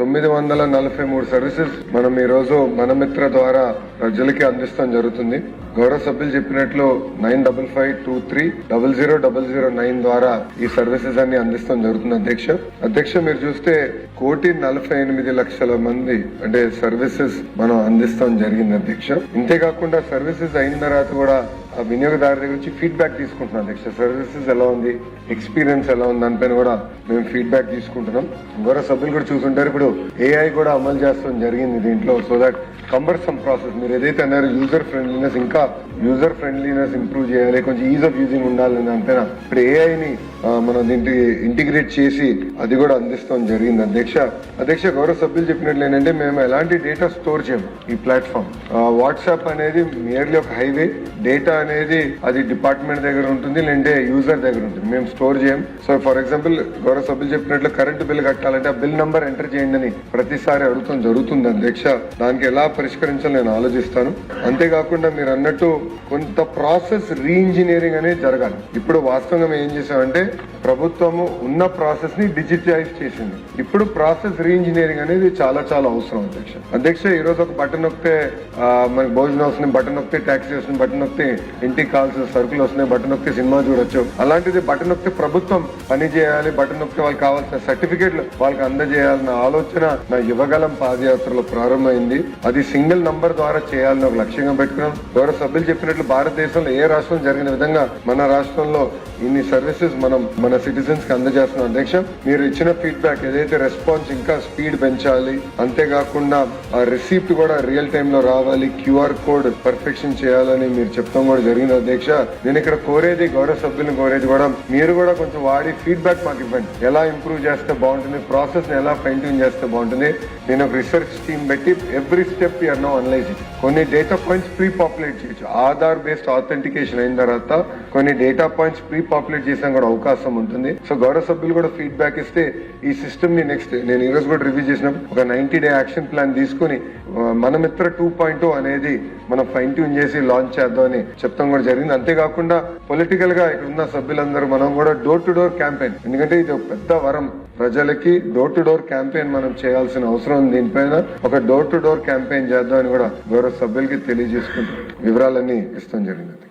943 services మనం ఈ రోజు మనమిత్ర ద్వారా ప్రజలకి అందిస్తాం జరుగుతుంది. గౌరవ సభ్యులు చెప్పినట్లు 9552300009 ద్వారా ఈ సర్వీసెస్ అన్ని అందిస్తాం జరుగుతుంది. అధ్యక్ష మీరు చూస్తే 1,48,00,000 మంది అంటే సర్వీసెస్ మనం అందిస్తాం జరిగింది అధ్యక్ష. ఇంతేకాకుండా సర్వీసెస్ అయిన తర్వాత కూడా ఆ వినియోగదారు దగ్గర నుంచి ఫీడ్బ్యాక్ తీసుకుంటున్నాం అధ్యక్ష. సర్వీసెస్ ఎలా ఉంది, ఎక్స్పీరియన్స్ ఎలా ఉంది దానిపైన కూడా మేము ఫీడ్బ్యాక్ తీసుకుంటున్నాం. గౌరవ సభ్యులు కూడా చూసుంటారు, ఇప్పుడు AI కూడా అమలు చేస్తాం జరిగింది దీంట్లో. సో దట్ కంబర్సమ్ ప్రాసెస్ మీరు ఏదైతే అన్నారో యూజర్ ఫ్రెండ్లీనెస్, ఇంకా యూజర్ ఫ్రెండ్లీనెస్ ఇంప్రూవ్ చేయాలి, కొంచెం ఈజ్ ఆఫ్ యూజింగ్ ఉండాలి దానిపైన ఇప్పుడు AIని మనం దీంట్లో ఇంటిగ్రేట్ చేసి అది కూడా అందిస్తాం జరిగింది అధ్యక్ష. గౌరవ సభ్యులు చెప్పినట్లు ఏంటంటే మేము ఎలాంటి డేటా స్టోర్ చేయము. ఈ ప్లాట్ఫామ్ వాట్సాప్ అనేది మియర్లీ ఒక హైవే, డేటా అనేది అది డిపార్ట్మెంట్ దగ్గర ఉంటుంది, లేదంటే యూజర్ దగ్గర ఉంటుంది, మేము స్టోర్ చేయం. సో ఫర్ ఎగ్జాంపుల్ గౌరవ సభ్యులు చెప్పినట్లు కరెంటు బిల్ కట్టాలంటే ఆ బిల్ నంబర్ ఎంటర్ చేయండి అని ప్రతిసారి అడుగుతాం జరుగుతుంది అధ్యక్ష. దానికి ఎలా పరిష్కరించాలో నేను ఆలోచిస్తాను. అంతేకాకుండా మీరు అన్నట్టు కొంత ప్రాసెస్ రీఇంజనీరింగ్ అనేది జరగాలి. ఇప్పుడు వాస్తవంగా ఏం చేసామంటే ప్రభుత్వము ఉన్న ప్రాసెస్ ని డిజిటలైజ్ చేసింది. ఇప్పుడు ప్రాసెస్ రీఇంజనీరింగ్ అనేది చాలా చాలా అవసరం అధ్యక్ష. ఈ రోజు ఒక బటన్ నొక్కితే మనకి భోజనం వస్తుంది, బటన్ నొక్కితే ట్యాక్సీ వస్తుంది, బటన్ నొక్కితే ఇంటికి కావాల్సిన సరుకులు వస్తున్నాయి, బటన్ నొక్కితే సినిమా చూడొచ్చు. అలాంటిది బటన్ నొక్కితే ప్రభుత్వం పని చేయాలి, బటన్ నొక్కితే వాళ్ళకి కావాల్సిన సర్టిఫికేట్లు వాళ్ళకి అందజేయాలన్న ఆలోచన నా యువగలం పాదయాత్రలో ప్రారంభమైంది. అది సింగిల్ నంబర్ ద్వారా చేయాలని ఒక లక్ష్యంగా పెట్టుకున్నాం. గౌరవ సభ్యులు చెప్పినట్లు భారతదేశంలో ఏ రాష్ట్రం జరిగిన విధంగా మన రాష్ట్రంలో ఇన్ని సర్వీసెస్ మనం మన సిటిజన్స్ కి అందజేస్తున్నాం అధ్యక్ష. మీరు ఇచ్చిన ఫీడ్బ్యాక్ ఏదైతే రెస్పాన్స్ ఇంకా స్పీడ్ పెంచాలి, అంతేకాకుండా ఆ రిసీప్ట్ కూడా రియల్ టైమ్ లో రావాలి, QR కోడ్ పర్ఫెక్షన్ చేయాలని మీరు చెప్తాం కూడా జరిగింది అధ్యక్ష. నేను ఇక్కడ కోరేది గౌరవ సభ్యులను కోరేది కూడా మీరు కూడా కొంచెం వాడి ఫీడ్బ్యాక్ మాకు ఇవ్వండి. ఎలా ఇంప్రూవ్ చేస్తే బాగుంటుంది, ప్రాసెస్ ని ఎలా ఫైన్ ట్యూన్ చేస్తే బాగుంటుంది. నేను ఒక రీసెర్చ్ టీమ్ పెట్టి every step you are now analysing. కొన్ని డేటా పాయింట్స్ ప్రీ పాపులేట్ చేయొచ్చు. ఆధార్ బేస్డ్ ఆథెంటికేషన్ అయిన తర్వాత కొన్ని డేటా పాయింట్స్ ప్రీ పాపులేట్ చేసాం కూడా అవకాశం ఉంటుంది. సో గౌరవ సభ్యులు కూడా ఫీడ్బ్యాక్ ఇస్తే ఈ సిస్టమ్ ని నెక్స్ట్ నేను ఈ రోజు కూడా రివ్యూ చేసినప్పుడు ఒక 90-day యాక్షన్ ప్లాన్ తీసుకుని మనమిత్ర 2.0 అనేది మనం ఫైన్ ట్యూన్ చేసి లాంచ్ చేద్దామని చెప్తాం కూడా జరిగింది. అంతేకాకుండా పొలిటికల్ గా ఇక్కడ ఉన్న సభ్యులందరూ మనం కూడా డోర్ టు డోర్ క్యాంపెయిన్, ఎందుకంటే ఇది ఒక పెద్ద వరం ప్రజలకి, డోర్ టు డోర్ క్యాంపెయిన్ మనం చేయాల్సిన అవసరం ఉంది. దీనిపైన ఒక డోర్ టు డోర్ క్యాంపెయిన్ చేద్దామని కూడా గౌరవ సభ్యులకి తెలియజేసుకుంటూ వివరాలన్నీ ఇస్తాం జరిగింది.